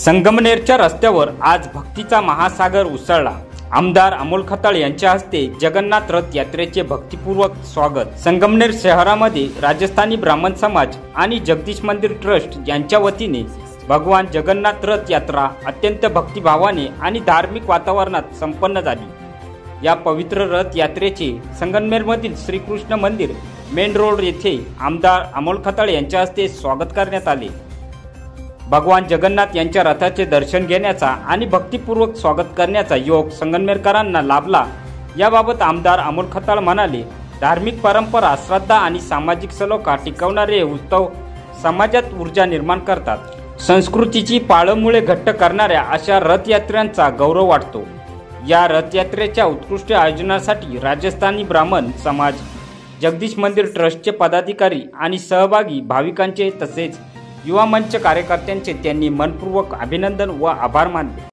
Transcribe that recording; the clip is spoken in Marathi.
संगमनेरच्या रस्त्यावर आज भक्तीचा महासागर उसळला। आमदार अमोल खताळ यांच्या हस्ते जगन्नाथ रथ यात्रेचे भक्तिपूर्वक स्वागत। संगमनेर शहरामध्ये राजस्थानी ब्राह्मण समाज आणि जगदीश मंदिर ट्रस्ट यांच्या वतीने भगवान जगन्नाथ रथ यात्रा अत्यंत भक्तिभावाने आणि धार्मिक वातावरणात संपन्न झाली। या पवित्र रथ यात्रेचे संगमनेरमधील श्रीकृष्ण मंदिर मेन रोड येथे आमदार अमोल खताळ यांच्या हस्ते स्वागत करण्यात आले। भगवान जगन्नाथ यांच्या रथाचे दर्शन घेण्याचा आणि भक्तिपूर्वक स्वागत करण्याचा योग संगमनेरकरांना लाभला। याबाबत आमदार अमोल खताळ म्हणाले, धार्मिक परंपरा, श्रद्धा आणि सामाजिक सलोखा टिकवणारे हे उत्सव समाजात ऊर्जा निर्माण करतात। संस्कृतीची पाळंमुळे घट्ट करणाऱ्या अशा रथयात्रेचा गौरव वाटतो। या रथयात्रेच्या उत्कृष्ट आयोजनासाठी राजस्थानी ब्राह्मण समाज, जगदीश मंदिर ट्रस्टचे पदाधिकारी आणि सहभागी भाविकांचे तसेच युवा मंच कार्यकर्त्यांचे त्यांनी मनपूर्वक अभिनंदन व आभार मानले।